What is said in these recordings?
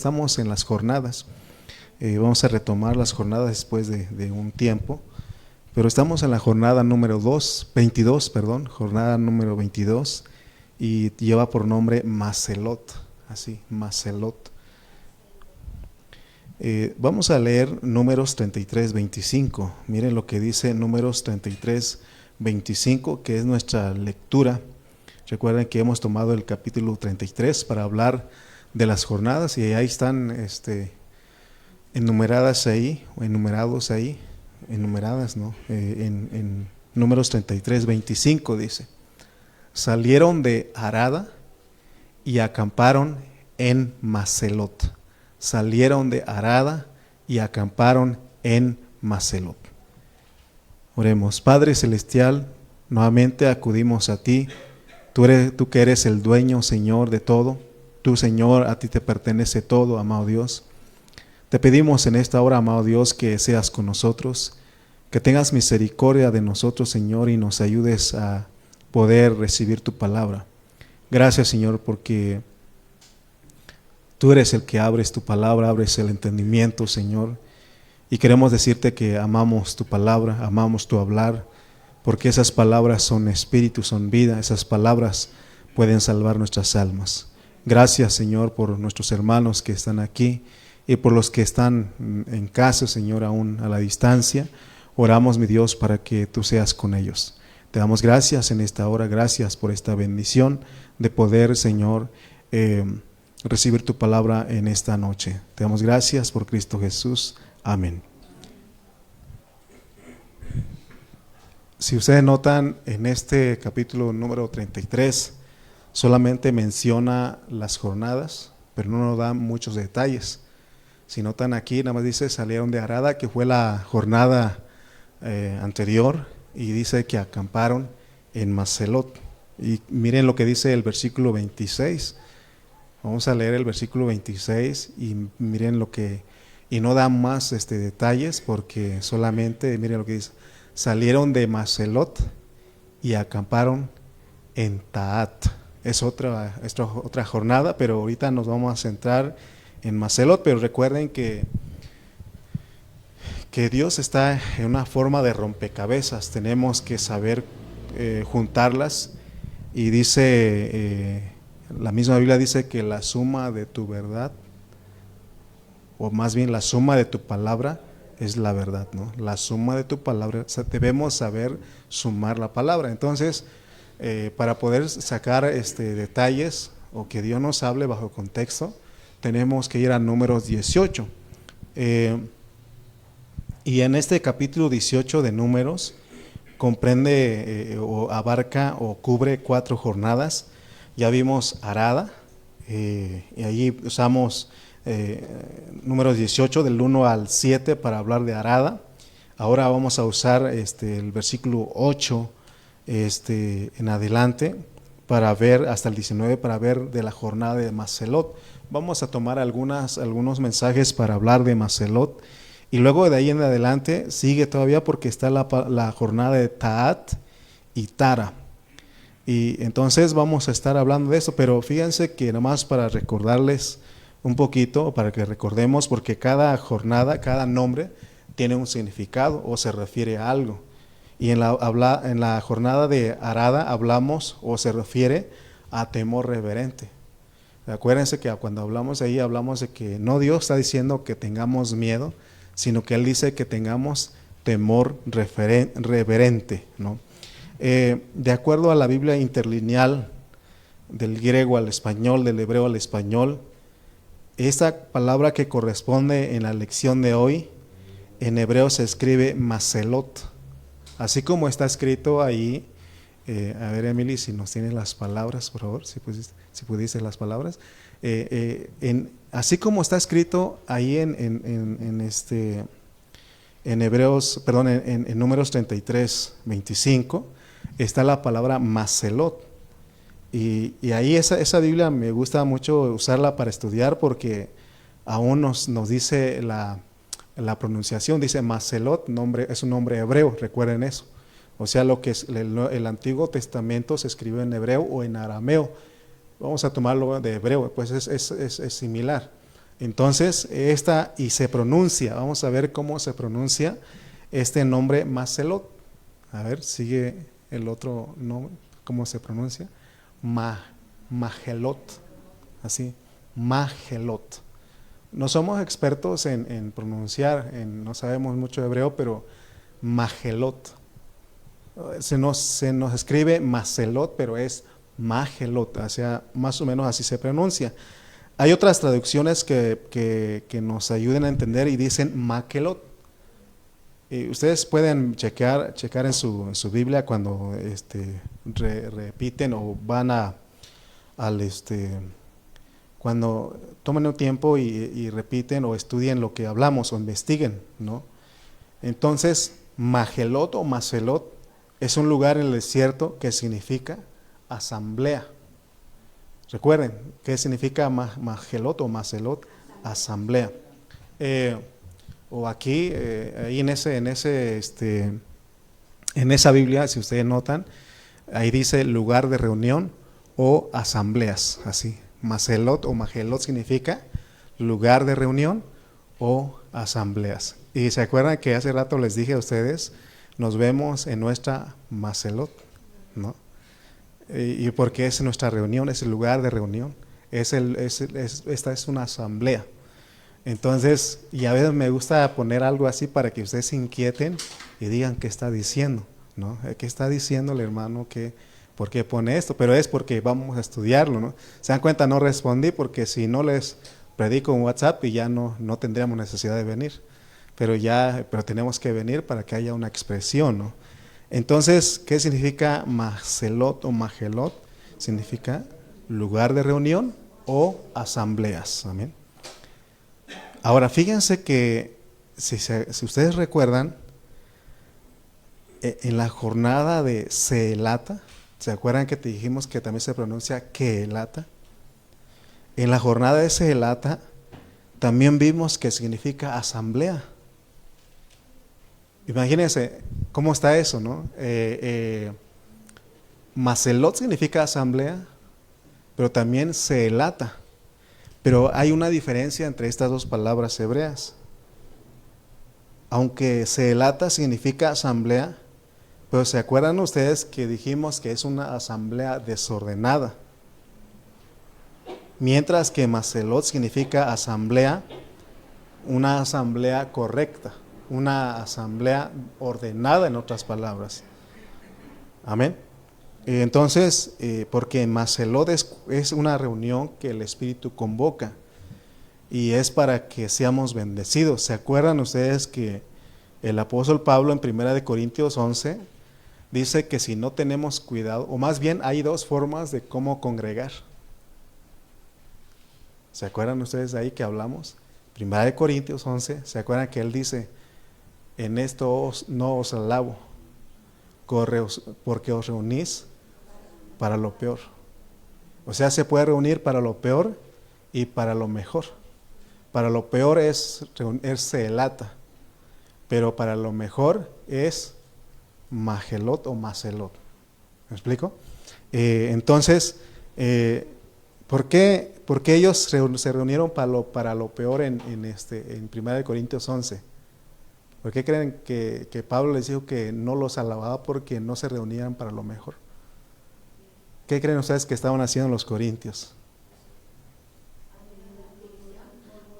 estamos en las jornadas. Vamos a retomar las jornadas después de un tiempo, pero estamos en la jornada número 22, jornada número 22, y lleva por nombre Macelot, así, Macelot. Vamos a leer Números 33, 25. Miren lo que dice Números 33, 25, que es nuestra lectura. Recuerden que hemos tomado el capítulo 33 para hablar de las jornadas, y ahí están enumeradas ahí, o enumerados ahí, enumeradas, ¿no? En Números 33, 25 dice: salieron de Harada y acamparon en Macelot. Salieron de Harada y acamparon en Macelot. Oremos. Padre celestial, nuevamente acudimos a ti. Tú que eres el dueño, Señor, de todo. Tú, Señor, a ti te pertenece todo, amado Dios. Te pedimos en esta hora, amado Dios, que seas con nosotros, que tengas misericordia de nosotros, Señor, y nos ayudes a poder recibir tu palabra. Gracias, Señor, porque tú eres el que abres tu palabra, abres el entendimiento, Señor, y queremos decirte que amamos tu palabra, amamos tu hablar, porque esas palabras son espíritu, son vida, esas palabras pueden salvar nuestras almas. Gracias, Señor, por nuestros hermanos que están aquí y por los que están en casa, Señor, aún a la distancia. Oramos, mi Dios, para que tú seas con ellos. Te damos gracias en esta hora, gracias por esta bendición de poder, Señor, recibir tu palabra en esta noche. Te damos gracias por Cristo Jesús. Amén. Si ustedes notan, en este capítulo número 33, solamente menciona las jornadas, pero no nos da muchos detalles. Si notan aquí, nada más dice, salieron de Harada, que fue la jornada anterior, y dice que acamparon en Macelot. Y miren lo que dice el versículo 26. Vamos a leer el versículo 26 y miren lo que, y no da más detalles, porque solamente, miren lo que dice: salieron de Macelot y acamparon en Taat. Es otra jornada, pero ahorita nos vamos a centrar en Macelot. Pero recuerden que Dios está en una forma de rompecabezas. Tenemos que saber juntarlas, y dice, la misma Biblia dice que la suma de tu verdad, o más bien la suma de tu palabra, es la verdad, ¿no? La suma de tu palabra, o sea, debemos saber sumar la palabra. Entonces, para poder sacar detalles, o que Dios nos hable bajo contexto, tenemos que ir a Números 18. Y en este capítulo 18 de Números comprende o abarca o cubre 4 jornadas. Ya vimos Harada, y allí usamos Números 18 del 1 al 7 para hablar de Harada. Ahora vamos a usar el versículo 8 en adelante para ver hasta el 19, para ver de la jornada de Macelot. Vamos a tomar algunos mensajes para hablar de Macelot, y luego de ahí en adelante sigue todavía, porque está la jornada de Taat y Tara. Y entonces vamos a estar hablando de eso, pero fíjense que nomás para recordarles un poquito, para que recordemos, porque cada jornada, cada nombre tiene un significado o se refiere a algo. Y en la jornada de Harada hablamos, o se refiere a temor reverente. Acuérdense que cuando hablamos ahí, hablamos de que no Dios está diciendo que tengamos miedo, sino que Él dice que tengamos temor reverente, ¿no? De acuerdo a la Biblia interlineal, del griego al español, del hebreo al español, esta palabra que corresponde en la lección de hoy, en hebreo se escribe Macelot, así como está escrito ahí. A ver, Emily, si nos tienes las palabras, por favor, si pudiste las palabras. Así como está escrito ahí en Hebreos, perdón, en Números 33, 25, está la palabra Macelot. Y ahí esa Biblia me gusta mucho usarla para estudiar, porque aún nos dice la pronunciación, dice Macelot, es un nombre hebreo, recuerden eso. O sea, lo que es el Antiguo Testamento se escribió en hebreo o en arameo. Vamos a tomarlo de hebreo, pues es similar. Entonces, y se pronuncia, vamos a ver cómo se pronuncia este nombre Maselot. A ver, sigue el otro nombre, ¿cómo se pronuncia? Magelot, así, Magelot. No somos expertos en pronunciar, no sabemos mucho hebreo, pero Magelot. Se nos escribe Maselot, pero es Magelot, o sea, más o menos así se pronuncia. Hay otras traducciones que nos ayuden a entender y dicen Makelot. Ustedes pueden checar en su Biblia cuando repiten o van cuando tomen un tiempo y repiten o estudien lo que hablamos o investiguen, ¿no? Entonces, Magelot o Maselot es un lugar en el desierto que significa asamblea. Recuerden, ¿qué significa Magelot o Maselot? Asamblea. O aquí, ahí en esa Biblia, si ustedes notan, ahí dice lugar de reunión o asambleas, así. Maselot o Magelot significa lugar de reunión o asambleas. Y se acuerdan que hace rato les dije a ustedes, nos vemos en nuestra Maselot, ¿no? Y porque es nuestra reunión, es el lugar de reunión, esta es una asamblea. Entonces, y a veces me gusta poner algo así para que ustedes se inquieten y digan qué está diciendo, ¿no? ¿Qué está diciendo el hermano? ¿Por qué pone esto? Pero es porque vamos a estudiarlo, ¿no? Se dan cuenta, no respondí porque si no les predico en WhatsApp y ya no tendríamos necesidad de venir. Pero tenemos que venir para que haya una expresión, ¿no? Entonces, ¿qué significa Maselot o Magelot? Significa lugar de reunión o asambleas. Amén. Ahora, fíjense que si ustedes recuerdan, en la jornada de Seelata, ¿se acuerdan que te dijimos que también se pronuncia Keelata? En la jornada de Seelata también vimos que significa asamblea. Imagínense cómo está eso, ¿no? Maselot significa asamblea, pero también Seelata. Pero hay una diferencia entre estas dos palabras hebreas. Aunque Seelata significa asamblea, pero ¿se acuerdan ustedes que dijimos que es una asamblea desordenada? Mientras que Maselot significa asamblea, una asamblea correcta, una asamblea ordenada, en otras palabras. Amén. Entonces, porque Maselot es una reunión que el Espíritu convoca y es para que seamos bendecidos. ¿Se acuerdan ustedes que el apóstol Pablo en 1 Corintios 11 dice que si no tenemos cuidado, o más bien hay dos formas de cómo congregar? ¿Se acuerdan ustedes de ahí que hablamos? 1 Corintios 11, ¿se acuerdan que él dice, en esto no os alabo, porque os reunís para lo peor? O sea, se puede reunir para lo peor y para lo mejor. Para lo peor es Seelata, pero para lo mejor es Magelot o Maselot. ¿Me explico? Entonces, ¿por qué ellos se reunieron para lo peor en 1 Corintios 11? ¿Por qué creen que Pablo les dijo que no los alababa porque no se reunían para lo mejor? ¿Qué creen ustedes que estaban haciendo los corintios?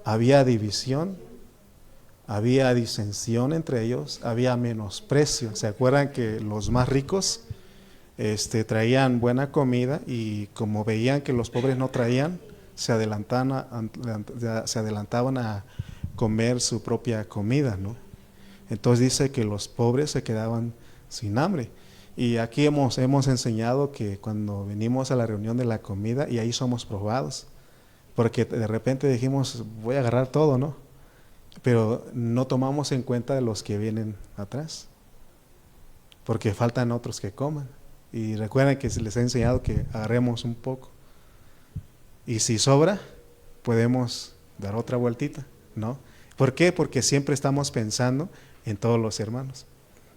Había división, había disensión entre ellos, había menosprecio. ¿Se acuerdan que los más ricos traían buena comida y como veían que los pobres no traían, se adelantaban a comer su propia comida, ¿no? Entonces dice que los pobres se quedaban sin hambre. Y aquí hemos enseñado que cuando venimos a la reunión de la comida y ahí somos probados, porque de repente dijimos voy a agarrar todo, ¿no? Pero no tomamos en cuenta de los que vienen atrás, porque faltan otros que coman. Y recuerden que se les ha enseñado que agarremos un poco. Y si sobra, podemos dar otra vueltita, ¿no? ¿Por qué? Porque siempre estamos pensando en todos los hermanos.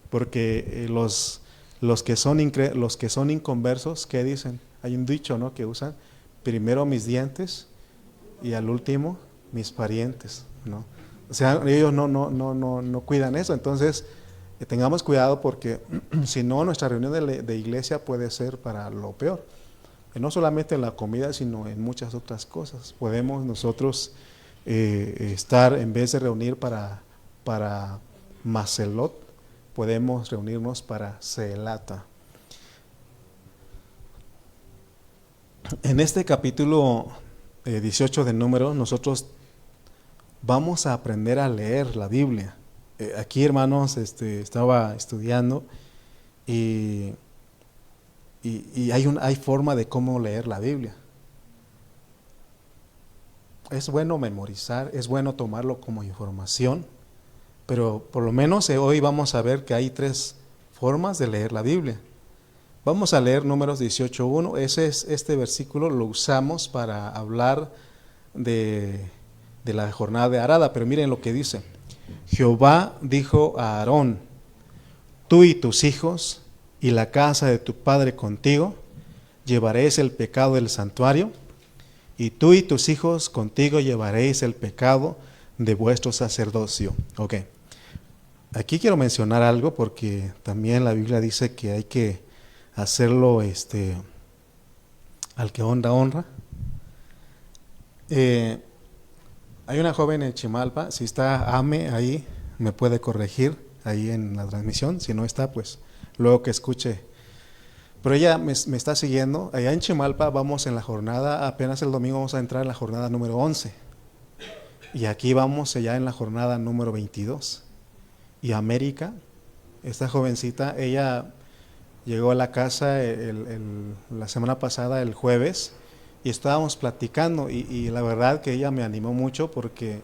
Porque los que son inconversos, ¿qué dicen? Hay un dicho, ¿no? Que usan, primero mis dientes y al último mis parientes, ¿no? O sea, ellos no cuidan eso. Entonces, tengamos cuidado porque si no, nuestra reunión de iglesia puede ser para lo peor. Y no solamente en la comida, sino en muchas otras cosas. Podemos nosotros estar, en vez de reunir para Macelot, podemos reunirnos para Celata. En este capítulo 18 de Números, nosotros vamos a aprender a leer la Biblia. Aquí, hermanos, estaba estudiando y hay forma de cómo leer la Biblia. Es bueno memorizar, es bueno tomarlo como información, pero por lo menos hoy vamos a ver que hay 3 formas de leer la Biblia. Vamos a leer Números 18:1. Este versículo lo usamos para hablar de la jornada de Arada, pero miren lo que dice. Jehová dijo a Aarón: tú y tus hijos y la casa de tu padre contigo llevaréis el pecado del santuario, y tú y tus hijos contigo llevaréis el pecado de vuestro sacerdocio. Ok, aquí quiero mencionar algo porque también la Biblia dice que hay que hacerlo al que honra, honra. Hay una joven en Chimalpa, si está Ame ahí, me puede corregir ahí en la transmisión, si no está, pues luego que escuche. Pero ella me está siguiendo. Allá en Chimalpa vamos en la jornada, apenas el domingo vamos a entrar en la jornada número 11. Y aquí vamos ya en la jornada número 22. Y América, esta jovencita, ella llegó a la casa la semana pasada, el jueves, y estábamos platicando y la verdad que ella me animó mucho porque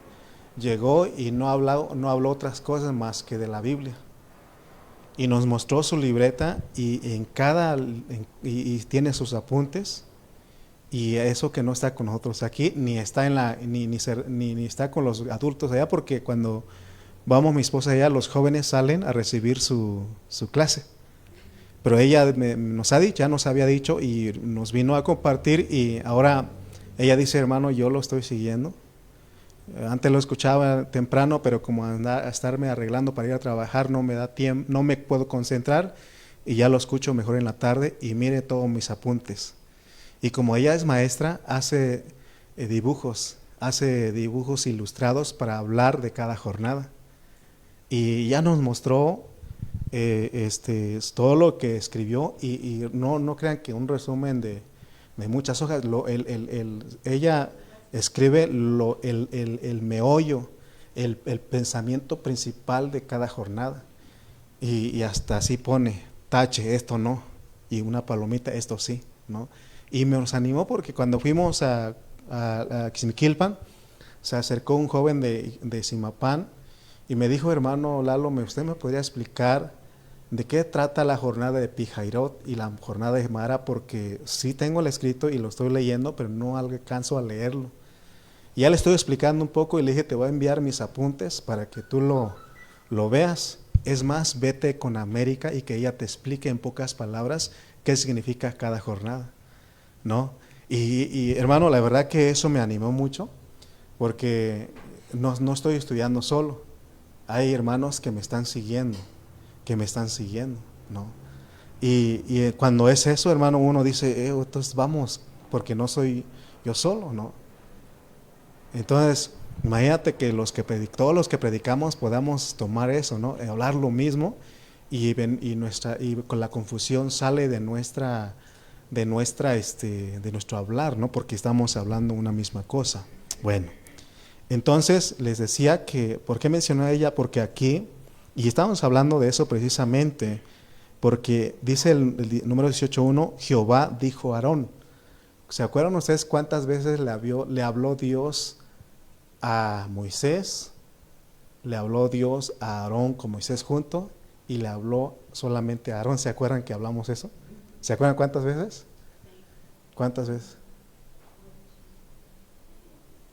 llegó y no habló otras cosas más que de la Biblia. Y nos mostró su libreta y tiene sus apuntes, y eso que no está con nosotros aquí, ni está ni está con los adultos allá, porque cuando vamos mi esposa allá, los jóvenes salen a recibir su clase. Pero ella nos había dicho y nos vino a compartir, y ahora ella dice: hermano, yo lo estoy siguiendo. Antes lo escuchaba temprano, pero como a estarme arreglando para ir a trabajar no me da tiempo, no me puedo concentrar, y ya lo escucho mejor en la tarde, y mire todos mis apuntes. Y como ella es maestra, hace dibujos ilustrados para hablar de cada jornada. Y ya nos mostró todo lo que escribió, y no crean que un resumen de muchas hojas. Ella escribe el meollo, el pensamiento principal de cada jornada, y hasta así pone tache, esto no, y una palomita, esto sí, ¿no? Y nos animó porque cuando fuimos a Xmiquilpan, se acercó un joven de Zimapán y me dijo: hermano Lalo, ¿usted me podría explicar de qué trata la jornada de Pijairot y la jornada de Mara? Porque sí tengo el escrito y lo estoy leyendo, pero no alcanzo a leerlo. Y ya le estoy explicando un poco y le dije: te voy a enviar mis apuntes para que tú lo veas. Es más, vete con América y que ella te explique en pocas palabras qué significa cada jornada, ¿no? Y hermano, la verdad que eso me animó mucho, porque no estoy estudiando solo. Hay hermanos que me están siguiendo, ¿no? Y cuando es eso, hermano, uno dice: entonces vamos, porque no soy yo solo, ¿no? Entonces, imagínate que todos los que predicamos podamos tomar eso, ¿no? Hablar lo mismo, y con la confusión sale de nuestro hablar, ¿no? Porque estamos hablando una misma cosa. Bueno, entonces les decía que, ¿por qué mencionó a ella? Porque aquí, y estamos hablando de eso precisamente, porque dice el número 18:1, Jehová dijo a Aarón. ¿Se acuerdan ustedes cuántas veces le habló Dios a Moisés? Le habló Dios a Aarón con Moisés junto, y le habló solamente a Aarón. ¿Se acuerdan que hablamos eso? ¿Se acuerdan cuántas veces? ¿Cuántas veces?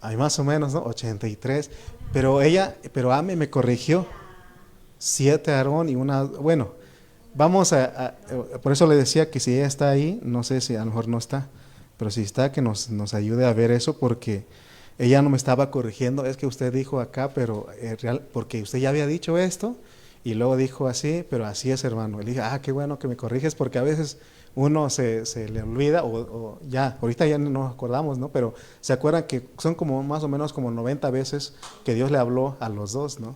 Hay más o menos, ¿no? 83. Pero Ame me corrigió. 7 a Aarón y una. Bueno, vamos por eso le decía que si ella está ahí, no sé si a lo mejor no está, pero si está, que nos ayude a ver eso, porque ella no me estaba corrigiendo, es que usted dijo acá, pero porque usted ya había dicho esto, y luego dijo así, pero así es, hermano. Y le dije, qué bueno que me corriges, porque a veces uno se le olvida, o ya, ahorita ya no nos acordamos, ¿no? Pero se acuerdan que son como más o menos como 90 veces que Dios le habló a los dos, ¿no?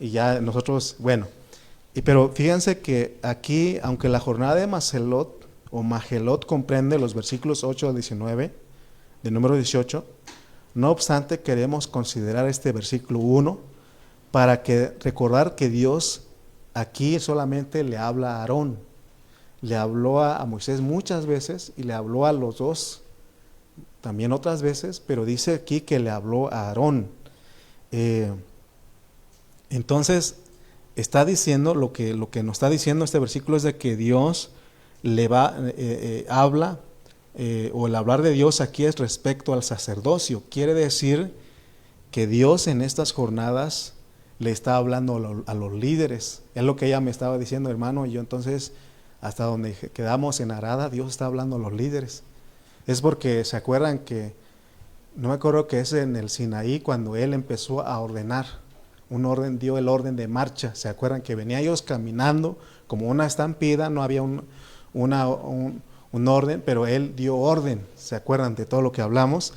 Y ya nosotros, bueno, pero fíjense que aquí, aunque la jornada de Maselot o Magelot comprende los versículos 8 al 19, de número 18, no obstante queremos considerar este versículo 1 para que recordar que Dios aquí solamente le habla a Aarón. Le habló a Moisés muchas veces y le habló a los dos también otras veces, pero dice aquí que le habló a Aarón. Entonces, está diciendo, lo que nos está diciendo este versículo es de que Dios le habla, o el hablar de Dios aquí es respecto al sacerdocio. Quiere decir que Dios en estas jornadas le está hablando a los líderes. Es lo que ella me estaba diciendo, hermano, y yo entonces, hasta donde quedamos en Arada, Dios está hablando a los líderes. Es porque se acuerdan que, no me acuerdo que es en el Sinaí cuando Él empezó a ordenar, dio el orden de marcha. Se acuerdan que venía ellos caminando como una estampida, no había un orden, pero Él dio orden. ¿Se acuerdan de todo lo que hablamos?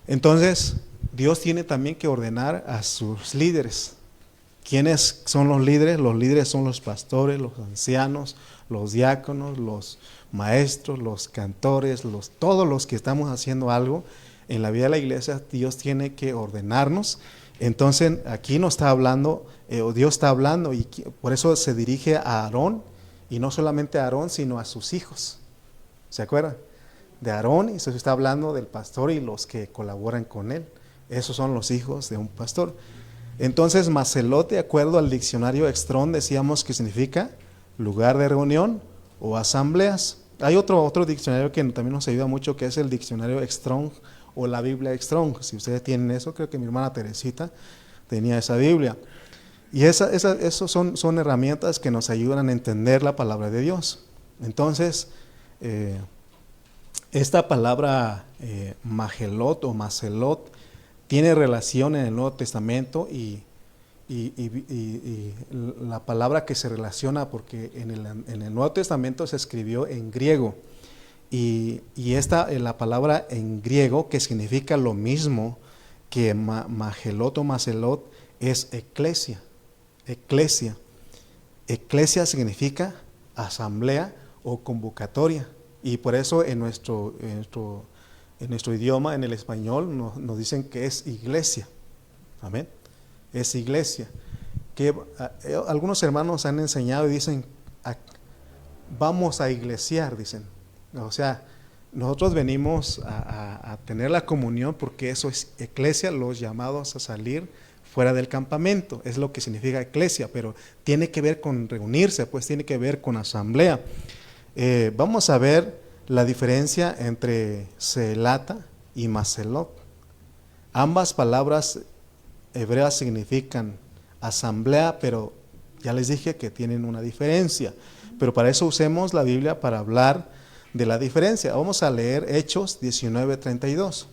Entonces, Dios tiene también que ordenar a sus líderes. ¿Quiénes son los líderes? Los líderes son los pastores, los ancianos, los diáconos, los maestros, los cantores, todos los que estamos haciendo algo en la vida de la iglesia. Dios tiene que ordenarnos. Entonces aquí nos está hablando, o Dios está hablando, y por eso se dirige a Aarón, y no solamente a Aarón, sino a sus hijos. ¿Se acuerdan? De Aarón, y se está hablando del pastor y los que colaboran con él. Esos son los hijos de un pastor. Entonces, Maselot, de acuerdo al diccionario Strong, decíamos que significa lugar de reunión o asambleas. Hay otro diccionario que también nos ayuda mucho, que es el diccionario Strong o la Biblia Strong. Si ustedes tienen eso, creo que mi hermana Teresita tenía esa Biblia. Y esos son herramientas que nos ayudan a entender la palabra de Dios. Entonces, esta palabra Magelot o Maselot tiene relación en el Nuevo Testamento y la palabra que se relaciona, porque en el Nuevo Testamento se escribió en griego, y la palabra en griego, que significa lo mismo que Magelot o Maselot, es eclesia. Eclesia significa asamblea o convocatoria, y por eso en nuestro idioma, en el español, nos dicen que es iglesia. Amén. Es iglesia. Que algunos hermanos han enseñado y dicen, vamos a iglesiar, dicen. O sea, nosotros venimos a tener la comunión, porque eso es eclesia, los llamados a salir fuera del campamento. Es lo que significa eclesia, pero tiene que ver con reunirse, pues tiene que ver con asamblea. Vamos a ver la diferencia entre Seelata y Maselot. Ambas palabras hebreas significan asamblea, pero ya les dije que tienen una diferencia. Pero para eso usemos la Biblia para hablar de la diferencia. Vamos a leer Hechos 19:32.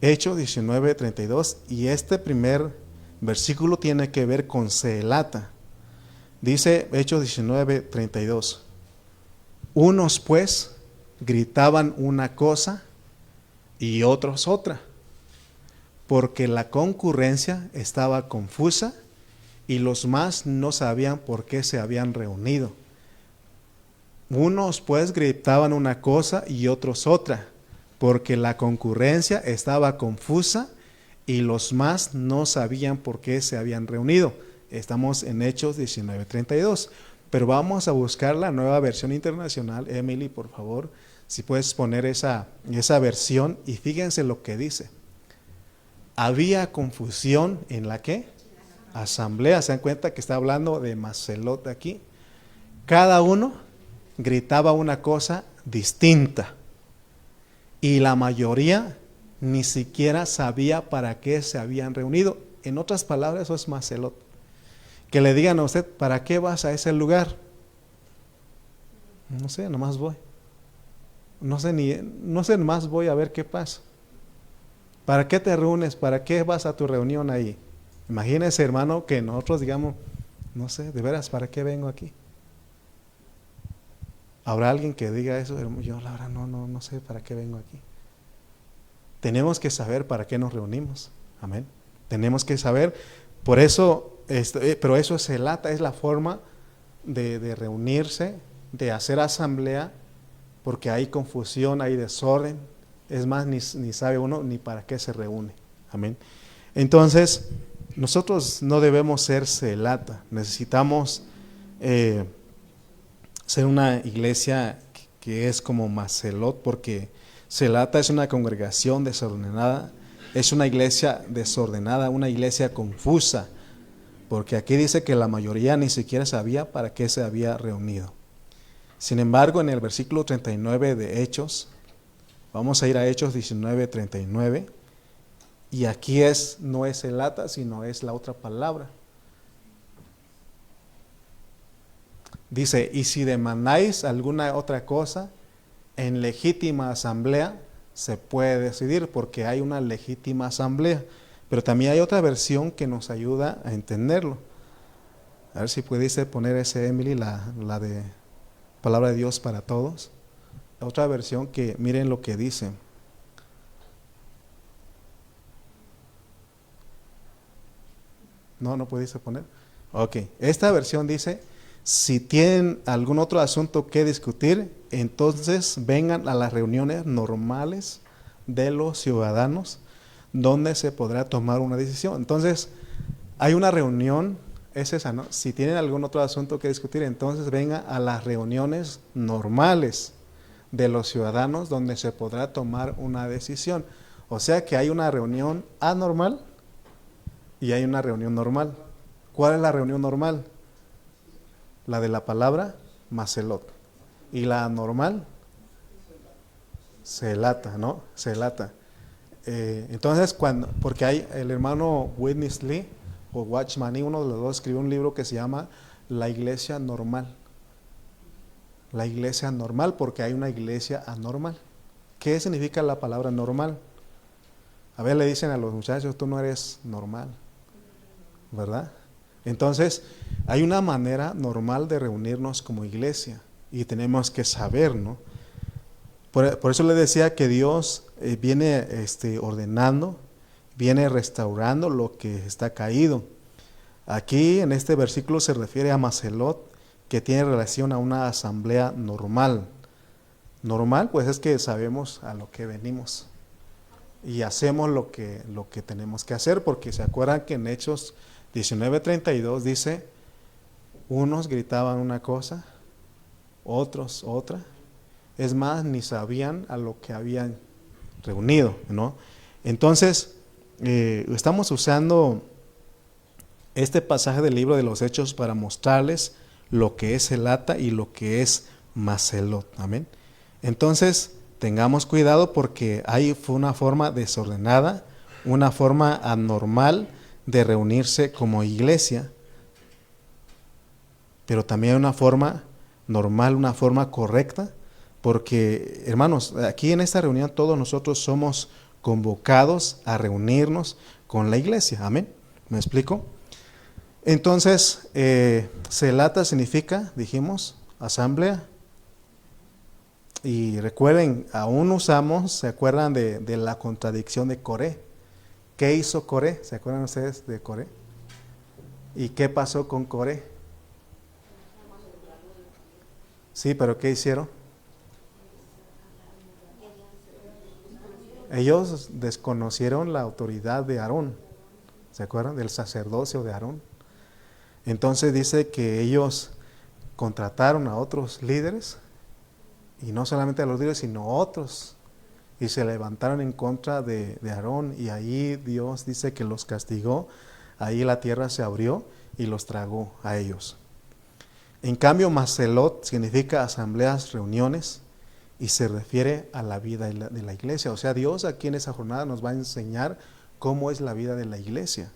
Hechos 19:32, y este primer versículo tiene que ver con Seelata. Dice Hechos 19:32. Unos pues gritaban una cosa y otros otra, porque la concurrencia estaba confusa y los más no sabían por qué se habían reunido. Unos pues gritaban una cosa y otros otra, porque la concurrencia estaba confusa y los más no sabían por qué se habían reunido. Estamos en Hechos 19:32. Pero vamos a buscar la nueva versión internacional. Emily, por favor, si puedes poner esa versión, y fíjense lo que dice. Había confusión en la ¿qué? Asamblea. Se dan cuenta que está hablando de Maselot aquí. Cada uno gritaba una cosa distinta, y la mayoría ni siquiera sabía para qué se habían reunido. En otras palabras, eso es Maselot. Que le digan a usted, ¿para qué vas a ese lugar? No sé, nomás voy. No sé, nomás voy a ver qué pasa. ¿Para qué te reúnes? ¿Para qué vas a tu reunión ahí? Imagínese, hermano, que nosotros digamos, no sé, de veras, ¿para qué vengo aquí? ¿Habrá alguien que diga eso? Yo la verdad no sé para qué vengo aquí. Tenemos que saber para qué nos reunimos. Amén. Tenemos que saber, por eso, pero eso es celata, es la forma de reunirse, de hacer asamblea, porque hay confusión, hay desorden. Es más, ni sabe uno ni para qué se reúne. Amén. Entonces, nosotros no debemos ser celata, necesitamos ser una iglesia que es como Macelot, porque celata es una congregación desordenada, es una iglesia desordenada, una iglesia confusa, porque aquí dice que la mayoría ni siquiera sabía para qué se había reunido. Sin embargo, en el versículo 39 de Hechos, vamos a ir a Hechos 19, 39, y aquí no es celata, sino es la otra palabra. Dice, y si demandáis alguna otra cosa, en legítima asamblea se puede decidir, porque hay una legítima asamblea. Pero también hay otra versión que nos ayuda a entenderlo. A ver si pudiese poner ese, Emily, la de Palabra de Dios para Todos. La otra versión que miren lo que dice. No pudiste poner. Ok, esta versión dice, si tienen algún otro asunto que discutir, entonces vengan a las reuniones normales de los ciudadanos, donde se podrá tomar una decisión. Entonces, hay una reunión, es esa, ¿no? Si tienen algún otro asunto que discutir, entonces vengan a las reuniones normales de los ciudadanos, donde se podrá tomar una decisión. O sea que hay una reunión anormal y hay una reunión normal. ¿Cuál es la reunión normal? La de la palabra Macelot. Y la anormal, celata, ¿no? Celata. Entonces, porque hay el hermano Witness Lee o Watchman, y uno de los dos escribió un libro que se llama La Iglesia Normal. La iglesia normal, porque hay una iglesia anormal. ¿Qué significa la palabra normal? A ver, le dicen a los muchachos, tú no eres normal, ¿verdad? Entonces, hay una manera normal de reunirnos como iglesia y tenemos que saber, ¿no? Por eso le decía que Dios viene ordenando, viene restaurando lo que está caído. Aquí en este versículo se refiere a Macelot, que tiene relación a una asamblea normal. Normal, pues es que sabemos a lo que venimos y hacemos lo que tenemos que hacer, porque se acuerdan que en Hechos 19:32 dice, unos gritaban una cosa, otros otra, es más, ni sabían a lo que habían reunido, ¿no? Entonces, estamos usando este pasaje del libro de los Hechos para mostrarles lo que es celata y lo que es Macelot, amén. Entonces, tengamos cuidado porque ahí fue una forma desordenada, una forma anormal de reunirse como iglesia, pero también una forma normal, una forma correcta, porque, hermanos, aquí en esta reunión todos nosotros somos convocados a reunirnos con la iglesia, amén. ¿Me explico? Entonces, celata significa, dijimos, asamblea. Y recuerden, aún usamos, ¿se acuerdan de la contradicción de Coré? ¿Qué hizo Coré? ¿Se acuerdan ustedes de Coré? ¿Y qué pasó con Coré? Sí, pero ¿qué hicieron? Ellos desconocieron la autoridad de Aarón. ¿Se acuerdan? Del sacerdocio de Aarón. Entonces dice que ellos contrataron a otros líderes, y no solamente a los líderes, sino otros, y se levantaron en contra de Aarón, y ahí Dios dice que los castigó, ahí la tierra se abrió y los tragó a ellos. En cambio, Macelot significa asambleas, reuniones, y se refiere a la vida de la iglesia. O sea, Dios aquí en esa jornada nos va a enseñar cómo es la vida de la iglesia.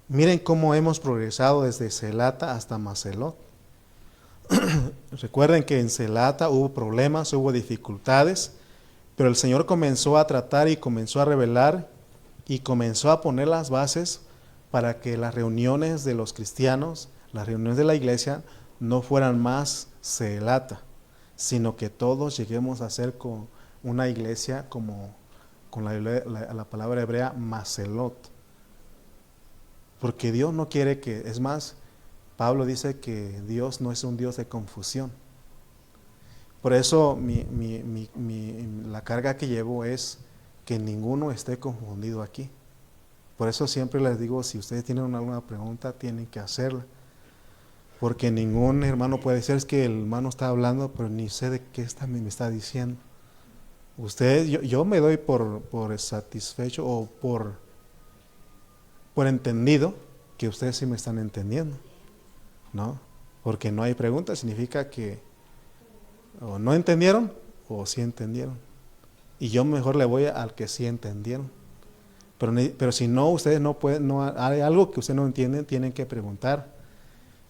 Miren cómo hemos progresado desde Celata hasta Macelot. Recuerden que en Celata hubo problemas, hubo dificultades, Pero el Señor comenzó a tratar y comenzó a revelar y comenzó a poner las bases para que las reuniones de los cristianos, las reuniones de la iglesia, no fueran más celata, sino que todos lleguemos a ser con una iglesia como con la palabra hebrea maselot. Porque Dios no quiere que, es más, Pablo dice que Dios no es un Dios de confusión. Por eso la carga que llevo es que ninguno esté confundido aquí. Por eso siempre les digo, si ustedes tienen alguna pregunta, tienen que hacerla. Porque ningún hermano puede decir, es que el hermano está hablando, pero ni sé de qué me está diciendo. Yo me doy por satisfecho o por entendido que ustedes sí me están entendiendo, ¿no? Porque no hay pregunta, significa que o no entendieron o sí entendieron. Y yo mejor le voy al que sí entendieron. Pero si no, ustedes no pueden, no hay algo que ustedes no entienden, tienen que preguntar.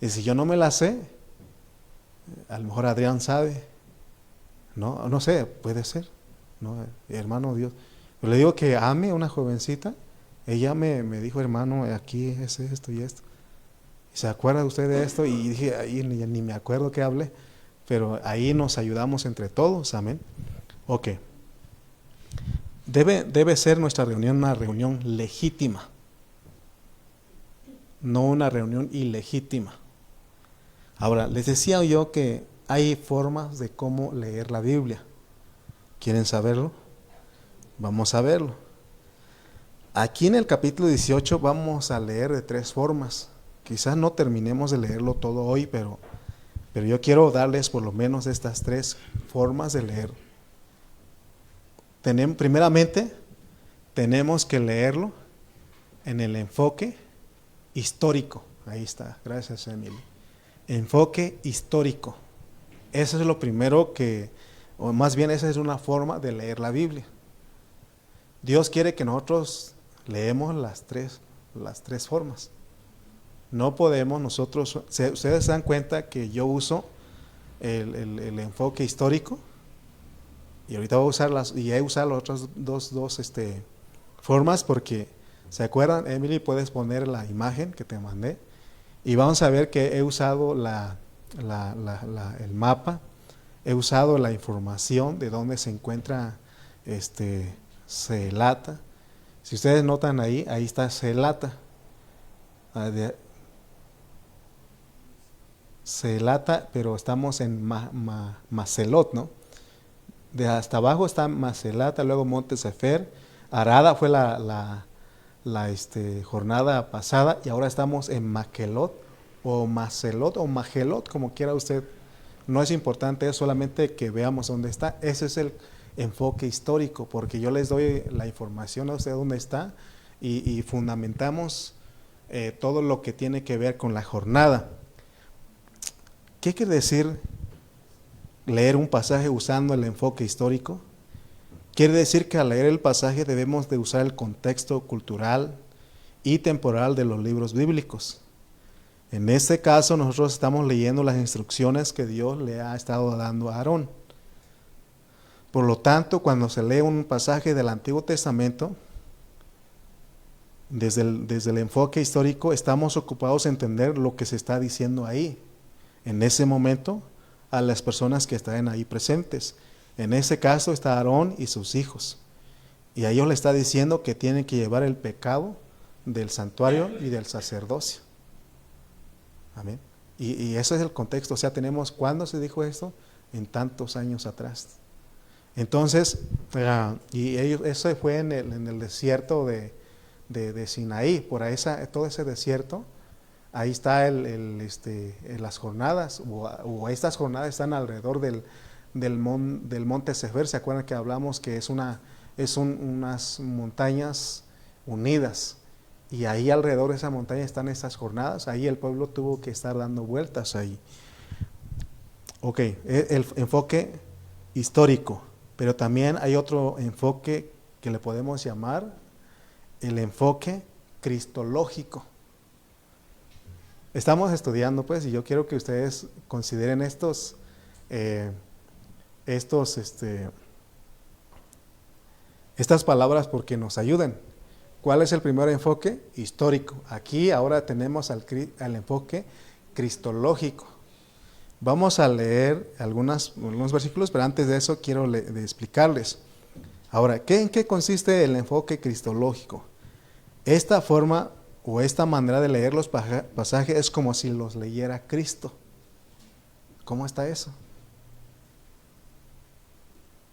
Y si yo no me la sé, a lo mejor Adrián sabe, no sé, puede ser, ¿no? Hermano Dios. Pero le digo que ame a una jovencita, ella me dijo, hermano, aquí es esto y esto. ¿Y se acuerda usted de esto? Y dije, ahí ni me acuerdo que hablé, pero ahí nos ayudamos entre todos, amén. Ok. Debe ser nuestra reunión una reunión legítima, no una reunión ilegítima. Ahora, les decía yo que hay formas de cómo leer la Biblia. ¿Quieren saberlo? Vamos a verlo. Aquí en el capítulo 18 vamos a leer de 3 formas. Quizás no terminemos de leerlo todo hoy, pero yo quiero darles por lo menos estas 3 formas de leer. Primeramente, tenemos que leerlo en el enfoque histórico. Ahí está, gracias Emily. Enfoque histórico. Eso es lo primero o más bien esa es una forma de leer la Biblia. Dios quiere que nosotros leemos las tres formas. No podemos nosotros, ustedes se dan cuenta que yo uso el enfoque histórico y ahorita voy a usar he usado las otras dos formas porque, ¿se acuerdan? Emily, puedes poner la imagen que te mandé y vamos a ver que he usado el mapa, he usado la información de dónde se encuentra Celata. Si ustedes notan ahí está Celata. Celata, pero estamos en Macelot, ¿no? De hasta abajo está Macelata, luego Monte Sefer. Arada fue la jornada pasada y ahora estamos en Maquelot o Macelot o Magelot, como quiera usted. No es importante, es solamente que veamos dónde está. Ese es el enfoque histórico, porque yo les doy la información a usted dónde está y fundamentamos todo lo que tiene que ver con la jornada. ¿Qué quiere decir leer un pasaje usando el enfoque histórico? Quiere decir que al leer el pasaje debemos de usar el contexto cultural y temporal de los libros bíblicos. En este caso nosotros estamos leyendo las instrucciones que Dios le ha estado dando a Aarón. Por lo tanto, cuando se lee un pasaje del Antiguo Testamento, desde el enfoque histórico estamos ocupados en entender lo que se está diciendo ahí, en ese momento, a las personas que están ahí presentes. En ese caso está Aarón y sus hijos. Y a ellos le está diciendo que tienen que llevar el pecado del santuario y del sacerdocio. Amén. Y ese es el contexto. O sea, ¿cuándo se dijo esto? En tantos años atrás. Entonces, eso fue en el desierto de Sinaí. Por ahí todo ese desierto, ahí está las jornadas, o estas jornadas están alrededor del monte Sefer. ¿Se acuerdan que hablamos que son unas montañas unidas? Y ahí alrededor de esa montaña están estas jornadas. Ahí el pueblo tuvo que estar dando vueltas ahí. Ok, el enfoque histórico. Pero también hay otro enfoque que le podemos llamar el enfoque cristológico. Estamos estudiando, pues, y yo quiero que ustedes consideren estos Estas palabras porque nos ayudan. ¿Cuál es el primer enfoque? Histórico. Aquí ahora tenemos al enfoque cristológico. Vamos a leer algunos versículos, pero antes de eso quiero explicarles. Ahora, ¿en qué consiste el enfoque cristológico? Esta forma o esta manera de leer los pasajes es como si los leyera Cristo. ¿Cómo está eso?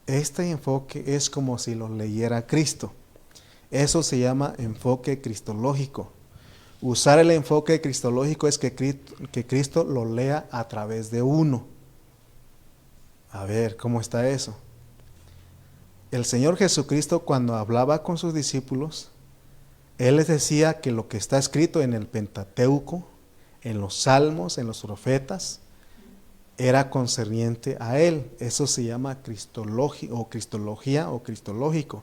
Este enfoque es como si los leyera Cristo. Eso se llama enfoque cristológico. Usar el enfoque cristológico es que Cristo lo lea a través de uno. A ver, ¿cómo está eso? El Señor Jesucristo, cuando hablaba con sus discípulos, Él les decía que lo que está escrito en el Pentateuco, en los Salmos, en los profetas, era concerniente a Él. Eso se llama cristología o cristológico.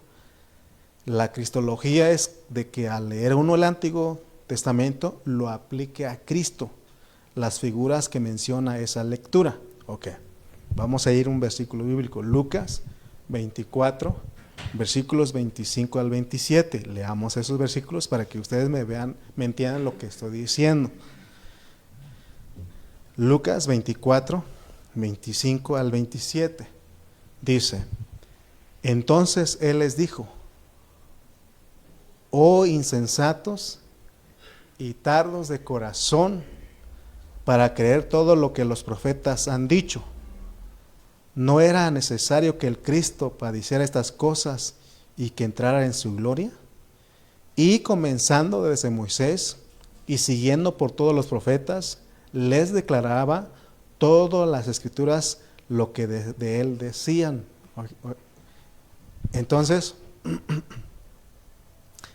La cristología es de que al leer uno el Antiguo Testamento lo aplique a Cristo, las figuras que menciona esa lectura. Ok, vamos a ir a un versículo bíblico, Lucas 24, versículos 25 al 27. Leamos esos versículos para que ustedes me entiendan lo que estoy diciendo. Lucas 24, 25 al 27. Dice: entonces Él les dijo: oh insensatos y tardos de corazón para creer todo lo que los profetas han dicho. ¿No era necesario que el Cristo padeciera estas cosas y que entrara en su gloria? Y comenzando desde Moisés y siguiendo por todos los profetas, les declaraba todas las escrituras lo que de él decían. Entonces,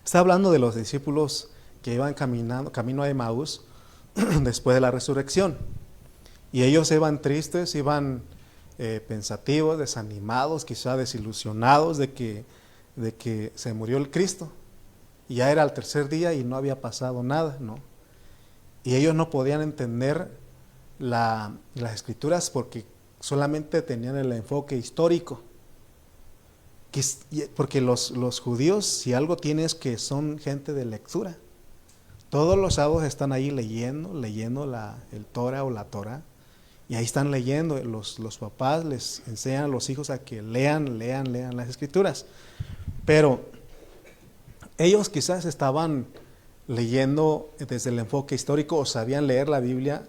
está hablando de los discípulos que iban camino a Emaús después de la resurrección. Y ellos iban tristes, iban pensativos, desanimados, quizá desilusionados de que se murió el Cristo. Y ya era el tercer día y no había pasado nada, ¿no? Y ellos no podían entender las escrituras porque solamente tenían el enfoque histórico. Porque los judíos, si algo tienen, es que son gente de lectura. Todos los sábados están ahí leyendo el Torah o la Torah. Y ahí están leyendo. Los papás les enseñan a los hijos a que lean las escrituras. Pero ellos quizás estaban leyendo desde el enfoque histórico o sabían leer la Biblia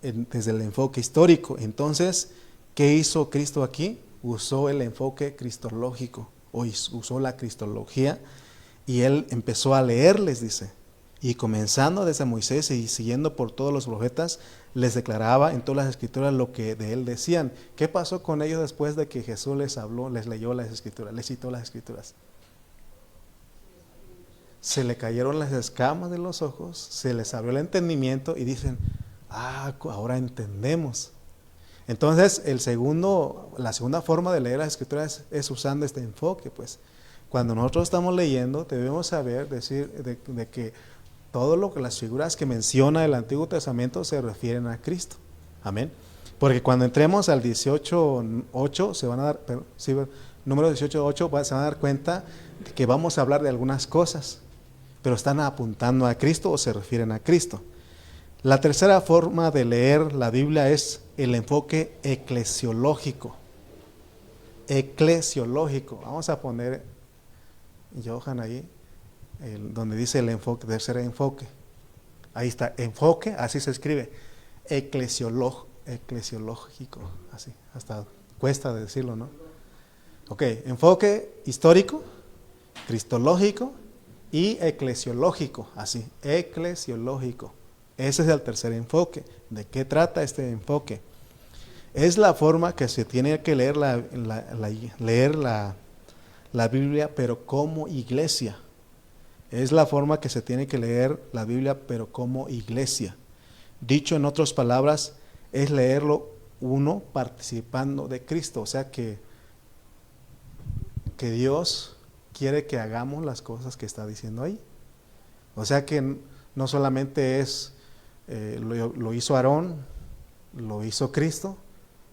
desde el enfoque histórico. Entonces, ¿qué hizo Cristo aquí? Usó el enfoque cristológico, o usó la cristología, y Él empezó a leerles, dice, y comenzando desde Moisés y siguiendo por todos los profetas, les declaraba en todas las escrituras lo que de Él decían. ¿Qué pasó con ellos después de que Jesús les habló, les leyó las escrituras, les citó las escrituras? Se le cayeron las escamas de los ojos, se les abrió el entendimiento y dicen: ahora entendemos. Entonces, la segunda forma de leer las escrituras es usando este enfoque. Pues, cuando nosotros estamos leyendo, debemos saber decir de que todo lo que las figuras que menciona el Antiguo Testamento se refieren a Cristo. Amén. Porque cuando entremos al 18:8 se van a dar, número 18:8 se van a dar cuenta de que vamos a hablar de algunas cosas, pero están apuntando a Cristo o se refieren a Cristo. La tercera forma de leer la Biblia es el enfoque eclesiológico. Eclesiológico. Vamos a poner, Johan, ahí, donde dice el enfoque, tercer enfoque. Ahí está, enfoque, así se escribe. Eclesiológico, así, hasta cuesta de decirlo, ¿no? Ok, enfoque histórico, cristológico y eclesiológico, así, eclesiológico. Ese es el tercer enfoque. ¿De qué trata este enfoque? Es la forma que se tiene que leer la Biblia, pero como iglesia. Es la forma que se tiene que leer la Biblia, pero como iglesia. Dicho en otras palabras, es leerlo uno participando de Cristo. O sea que Dios quiere que hagamos las cosas que está diciendo ahí. O sea que no solamente es lo hizo Aarón, lo hizo Cristo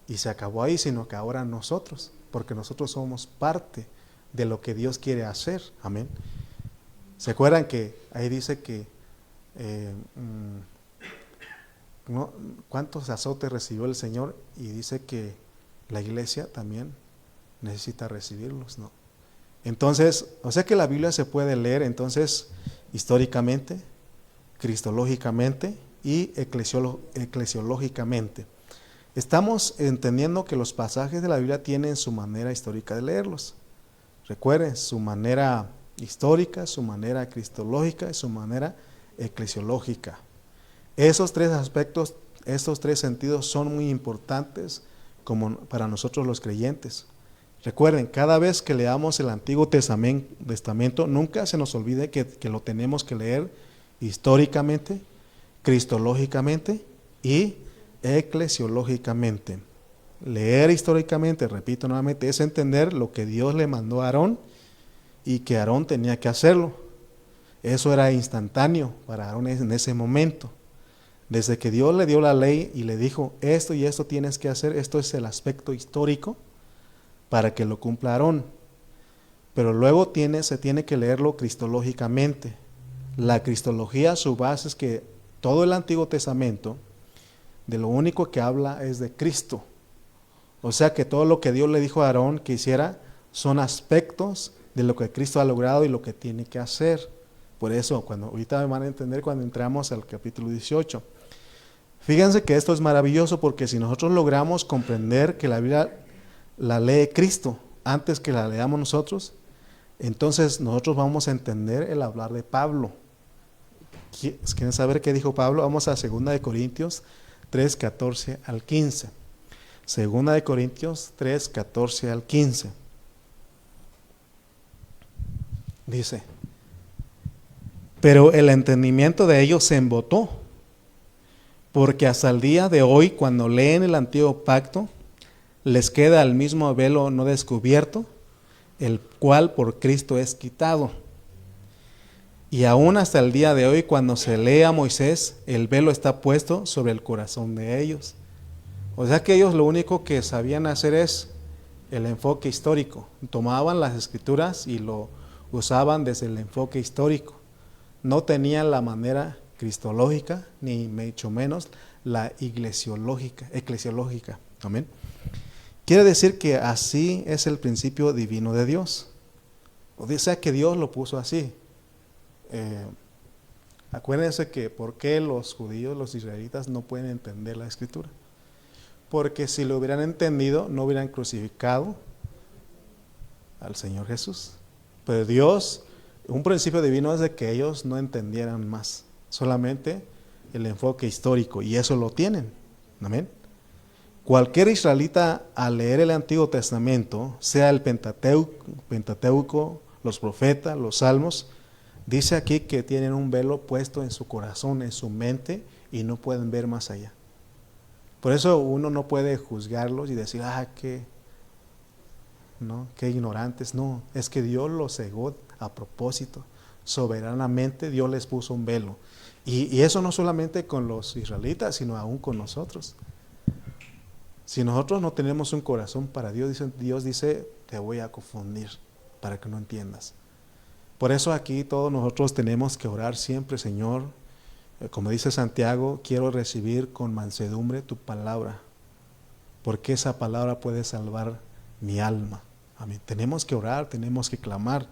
y se acabó ahí, sino que ahora nosotros, porque nosotros somos parte de lo que Dios quiere hacer. Amén. ¿Se acuerdan que ahí dice que ¿no? ¿Cuántos azotes recibió el Señor? Y dice que la iglesia también necesita recibirlos, ¿no? Entonces, o sea que la Biblia se puede leer entonces históricamente, cristológicamente y eclesiológicamente. Estamos entendiendo que los pasajes de la Biblia tienen su manera histórica de leerlos. Recuerden, su manera histórica, su manera cristológica y su manera eclesiológica. Esos tres aspectos, estos tres sentidos son muy importantes como para nosotros los creyentes. Recuerden, cada vez que leamos el Antiguo Testamento, nunca se nos olvide que lo tenemos que leer históricamente, cristológicamente y eclesiológicamente. Leer históricamente, repito nuevamente, es entender lo que Dios le mandó a Aarón y que Aarón tenía que hacerlo. Eso era instantáneo para Aarón en ese momento. Desde que Dios le dio la ley y le dijo, esto y esto tienes que hacer, esto es el aspecto histórico para que lo cumpla Aarón. Pero luego se tiene que leerlo cristológicamente. La cristología, su base es que todo el Antiguo Testamento, de lo único que habla es de Cristo. O sea que todo lo que Dios le dijo a Aarón que hiciera son aspectos de lo que Cristo ha logrado y lo que tiene que hacer. Por eso, ahorita me van a entender cuando entramos al capítulo 18. Fíjense que esto es maravilloso porque si nosotros logramos comprender que la Biblia la lee Cristo antes que la leamos nosotros, entonces nosotros vamos a entender el hablar de Pablo. ¿Quieren saber qué dijo Pablo? Vamos a 2 Corintios 3, 14 al 15. 2 Corintios 3, 14 al 15. Dice, pero el entendimiento de ellos se embotó, porque hasta el día de hoy, cuando leen el antiguo pacto, les queda el mismo velo no descubierto, el cual por Cristo es quitado. Y aún hasta el día de hoy, cuando se lee a Moisés, el velo está puesto sobre el corazón de ellos. O sea que ellos lo único que sabían hacer es el enfoque histórico. Tomaban las escrituras y lo usaban desde el enfoque histórico. No tenían la manera cristológica, ni mucho menos la eclesiológica. Amén. Quiere decir que así es el principio divino de Dios. O sea que Dios lo puso así. Acuérdense que por qué los judíos, los israelitas no pueden entender la escritura. Porque si lo hubieran entendido, no hubieran crucificado al Señor Jesús. Pero Dios, un principio divino es de que ellos no entendieran más, solamente el enfoque histórico, y eso lo tienen. Amén. Cualquier israelita al leer el Antiguo Testamento, sea el Pentateuco, los profetas, los salmos, dice aquí que tienen un velo puesto en su corazón, en su mente, y no pueden ver más allá. Por eso uno no puede juzgarlos y decir, qué ignorantes. No, es que Dios los cegó a propósito. Soberanamente Dios les puso un velo. Y eso no solamente con los israelitas, sino aún con nosotros. Si nosotros no tenemos un corazón para Dios, Dios dice, te voy a confundir para que no entiendas. Por eso aquí todos nosotros tenemos que orar siempre, Señor. Como dice Santiago, quiero recibir con mansedumbre tu palabra, porque esa palabra puede salvar mi alma. Amén. Tenemos que orar, tenemos que clamar.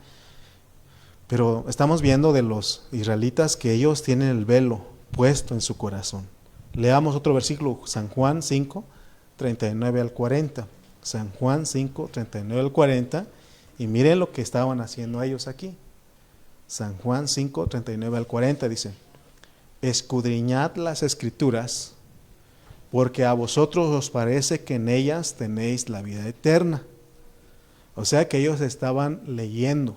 Pero estamos viendo de los israelitas que ellos tienen el velo puesto en su corazón. Leamos otro versículo, San Juan 5, 39 al 40. San Juan 5, 39 al 40. Y miren lo que estaban haciendo ellos aquí. San Juan 5, 39 al 40 dice, escudriñad las escrituras, porque a vosotros os parece que en ellas tenéis la vida eterna. O sea que ellos estaban leyendo.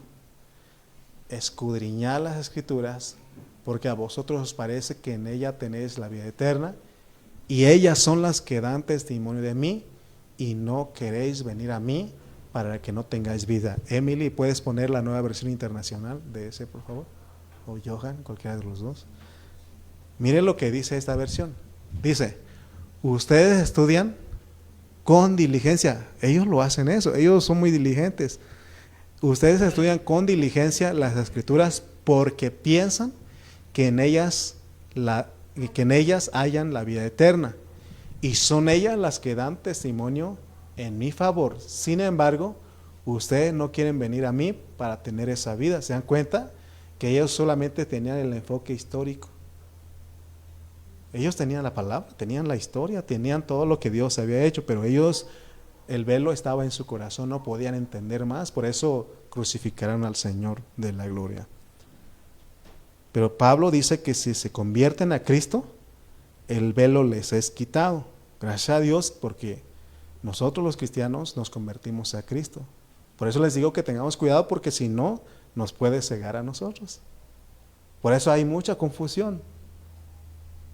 Escudriñad las escrituras, porque a vosotros os parece que en ella tenéis la vida eterna, y ellas son las que dan testimonio de mí, y no queréis venir a mí para que no tengáis vida. Emily, ¿puedes poner la Nueva Versión Internacional de ese, por favor? O Johan, cualquiera de los dos. Miren lo que dice esta versión. Dice, ustedes estudian con diligencia. Ellos lo hacen eso, ellos son muy diligentes. ustedes estudian con diligencia las Escrituras porque piensan que en ellas, que en ellas hayan la vida eterna. Y son ellas las que dan testimonio en mi favor. Sin embargo, ustedes no quieren venir a mí para tener esa vida. ¿Se dan cuenta? Que ellos solamente tenían el enfoque histórico. Ellos tenían la palabra, tenían la historia, tenían todo lo que Dios había hecho, pero ellos, el velo estaba en su corazón, no podían entender más, por eso crucificaron al Señor de la gloria. Pero Pablo dice que si se convierten a Cristo, el velo les es quitado. Gracias a Dios, porque nosotros los cristianos nos convertimos a Cristo. Por eso les digo que tengamos cuidado, porque si no, nos puede cegar a nosotros. Por eso hay mucha confusión.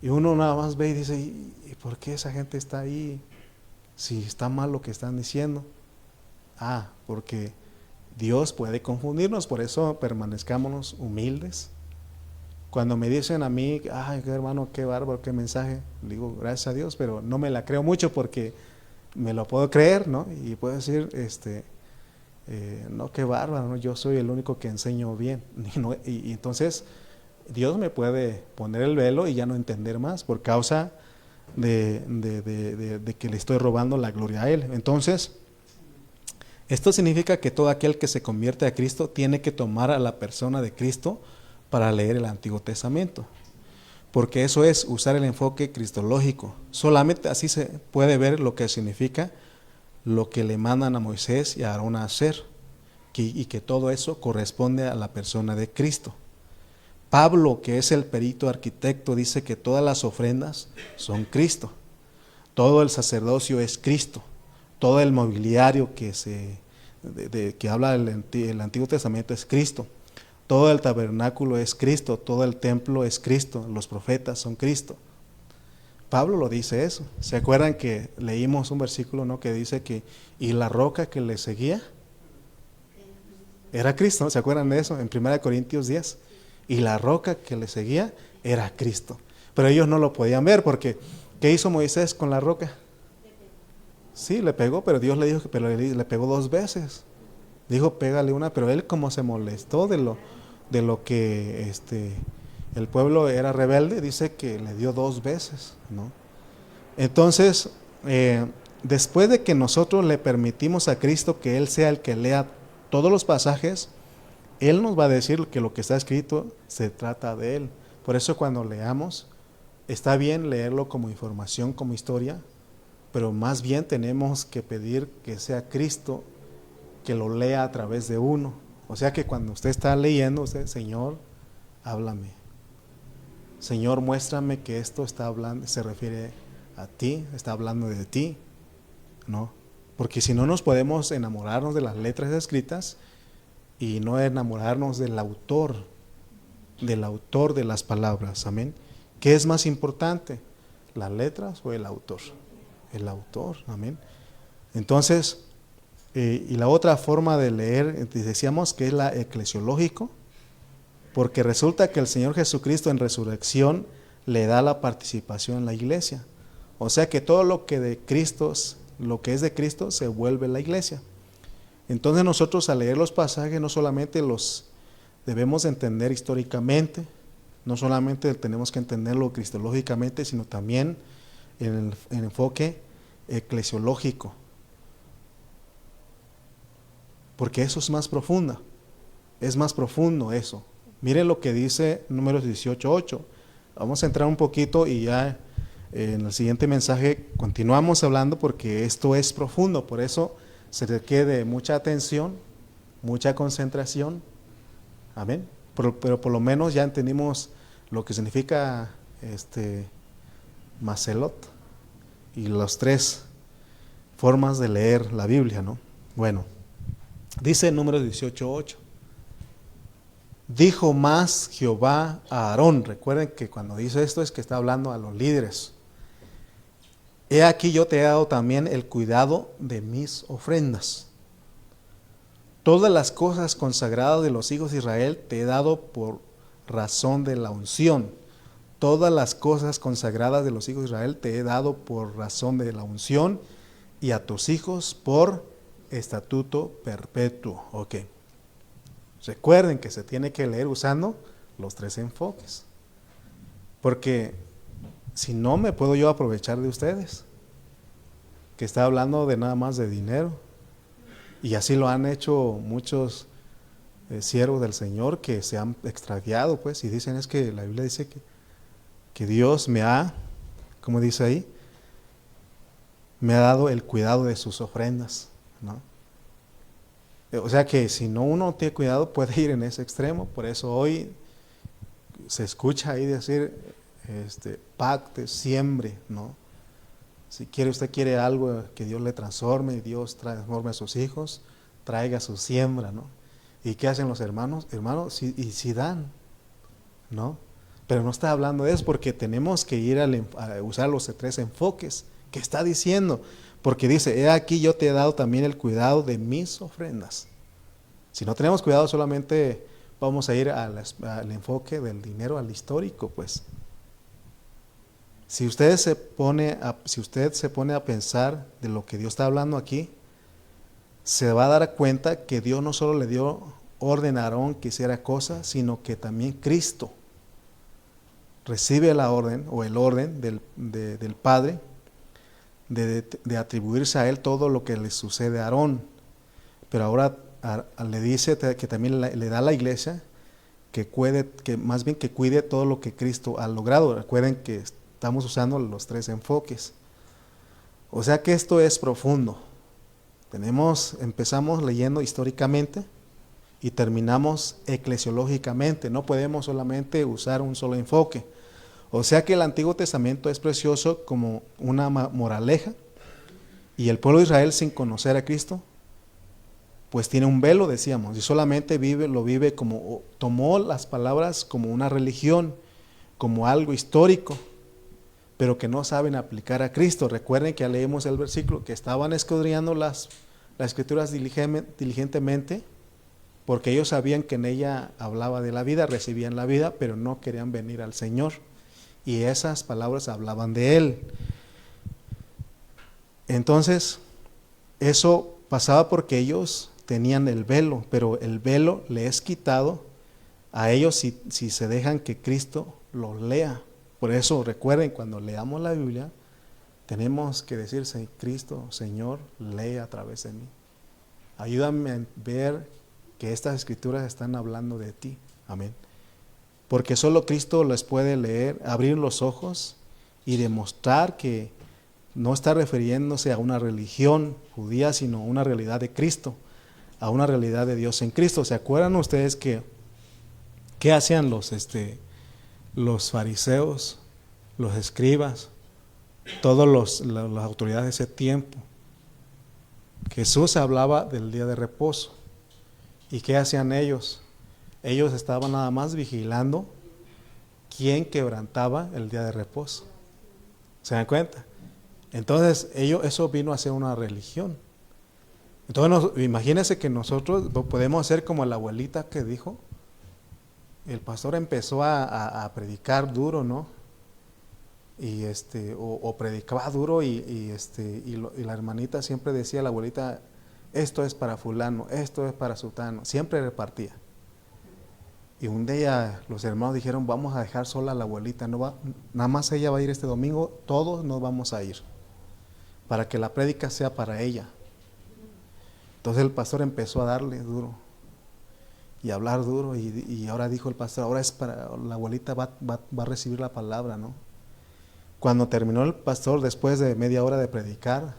Y uno nada más ve y dice, ¿y por qué esa gente está ahí? Si está mal lo que están diciendo. Porque Dios puede confundirnos, por eso permanezcámonos humildes. Cuando me dicen a mí, ay hermano, qué bárbaro, qué mensaje, digo, gracias a Dios, pero no me la creo mucho porque me lo puedo creer, ¿no? Y puedo decir, no, qué bárbaro, ¿no? Yo soy el único que enseño bien. Y entonces Dios me puede poner el velo y ya no entender más por causa de que le estoy robando la gloria a Él. Entonces, esto significa que todo aquel que se convierte a Cristo tiene que tomar a la persona de Cristo para leer el Antiguo Testamento, porque eso es usar el enfoque cristológico. Solamente así se puede ver lo que significa lo que le mandan a Moisés y a Aarón a hacer, y que todo eso corresponde a la persona de Cristo. Pablo, que es el perito arquitecto, dice que todas las ofrendas son Cristo, todo el sacerdocio es Cristo, todo el mobiliario que habla el Antiguo Testamento es Cristo, todo el tabernáculo es Cristo, todo el templo es Cristo, los profetas son Cristo. Pablo lo dice eso. ¿Se acuerdan que leímos un versículo, ¿no?, que dice que y la roca que le seguía era Cristo, ¿no? ¿Se acuerdan de eso? En 1 Corintios 10. Y la roca que le seguía era Cristo. Pero ellos no lo podían ver porque ¿qué hizo Moisés con la roca? Sí, le pegó, pero Dios le dijo que le pegó 2 veces. Dijo, pégale una, pero él como se molestó de lo que el pueblo era rebelde, dice que le dio 2 veces, ¿no? Entonces, después de que nosotros le permitimos a Cristo que Él sea el que lea todos los pasajes, Él nos va a decir que lo que está escrito se trata de Él. Por eso cuando leamos, está bien leerlo como información, como historia, pero más bien tenemos que pedir que sea Cristo que lo lea a través de uno. O sea que cuando usted está leyendo, usted, Señor, háblame. Señor, muéstrame que esto está hablando, se refiere a ti, está hablando de ti, ¿no? Porque si no nos podemos enamorarnos de las letras escritas y no enamorarnos del autor de las palabras, amén. ¿Qué es más importante, las letras o el autor? El autor, amén. Entonces, y la otra forma de leer, decíamos que es la eclesiológico, porque resulta que el Señor Jesucristo en resurrección le da la participación en la iglesia. O sea que todo lo que es de Cristo se vuelve la iglesia. Entonces nosotros al leer los pasajes no solamente los debemos entender históricamente, no solamente tenemos que entenderlo cristológicamente, sino también en el enfoque eclesiológico, porque eso es más profundo, eso. Miren lo que dice Números 18:8. Vamos a entrar un poquito y ya en el siguiente mensaje continuamos hablando porque esto es profundo, por eso se requiere de mucha atención, mucha concentración, amén. Pero por lo menos ya entendimos lo que significa Maselot y las 3 formas de leer la Biblia, ¿no? Bueno, dice Números 18:8. Dijo más Jehová a Aarón. Recuerden que cuando dice esto es que está hablando a los líderes. He aquí yo te he dado también el cuidado de mis ofrendas. Todas las cosas consagradas de los hijos de Israel te he dado por razón de la unción. Todas las cosas consagradas de los hijos de Israel te he dado por razón de la unción y a tus hijos por estatuto perpetuo. Ok. Recuerden que se tiene que leer usando los tres enfoques. Porque si no, me puedo yo aprovechar de ustedes, que está hablando de nada más de dinero. Y así lo han hecho muchos siervos del Señor que se han extraviado, pues, y dicen, es que la Biblia dice que Dios me ha, como dice ahí, me ha dado el cuidado de sus ofrendas, ¿no? O sea que si no uno tiene cuidado puede ir en ese extremo. Por eso hoy se escucha ahí decir, pacte, siembre, ¿no? Si usted quiere algo que Dios le transforme, Dios transforme a sus hijos, traiga su siembra, ¿no? ¿Y qué hacen los hermanos? Hermanos, si dan, ¿no? Pero no está hablando de eso, porque tenemos que ir a usar los tres enfoques que está diciendo, porque dice, he aquí yo te he dado también el cuidado de mis ofrendas. Si no tenemos cuidado, solamente vamos a ir al enfoque del dinero, al histórico, pues. Si usted se pone a pensar de lo que Dios está hablando aquí, se va a dar cuenta que Dios no solo le dio orden a Aarón que hiciera cosas, sino que también Cristo recibe la orden o el orden del Padre de atribuirse a él todo lo que le sucede a Aarón. Pero ahora le dice que también le da a la iglesia que más bien que cuide todo lo que Cristo ha logrado. Recuerden que estamos usando los tres enfoques. O sea que esto es profundo. Empezamos leyendo históricamente y terminamos eclesiológicamente. No podemos solamente usar un solo enfoque. O sea que el Antiguo Testamento es precioso como una moraleja, y el pueblo de Israel, sin conocer a Cristo, pues tiene un velo, decíamos, y solamente lo vive como, tomó las palabras como una religión, como algo histórico, pero que no saben aplicar a Cristo. Recuerden que ya leímos el versículo, que estaban escudriñando las escrituras diligentemente, porque ellos sabían que en ella hablaba de la vida, recibían la vida, pero no querían venir al Señor. Y esas palabras hablaban de Él. Entonces, eso pasaba porque ellos tenían el velo, pero el velo le es quitado a ellos si se dejan que Cristo los lea. Por eso recuerden, cuando leamos la Biblia, tenemos que decirse, Cristo, Señor, lee a través de mí. Ayúdame a ver que estas escrituras están hablando de ti. Amén. Porque solo Cristo les puede leer, abrir los ojos y demostrar que no está refiriéndose a una religión judía, sino a una realidad de Cristo, a una realidad de Dios en Cristo. ¿Se acuerdan ustedes qué hacían los fariseos, los escribas, todas las autoridades de ese tiempo? Jesús hablaba del día de reposo. ¿Y qué hacían ellos? Ellos estaban nada más vigilando quién quebrantaba el día de reposo. ¿Se dan cuenta? Entonces, eso vino a ser una religión. Entonces, imagínense que nosotros podemos hacer como la abuelita que dijo. El pastor empezó a predicar duro, ¿no? Y o predicaba duro y la hermanita siempre decía, la abuelita, esto es para fulano, esto es para sutano, siempre repartía. Y un día los hermanos dijeron, vamos a dejar sola a la abuelita, nada más ella va a ir este domingo, todos nos vamos a ir, para que la prédica sea para ella. Entonces el pastor empezó a darle duro y a hablar duro, y ahora dijo el pastor, ahora es para, la abuelita va a recibir la palabra, ¿no? Cuando terminó el pastor, después de media hora de predicar,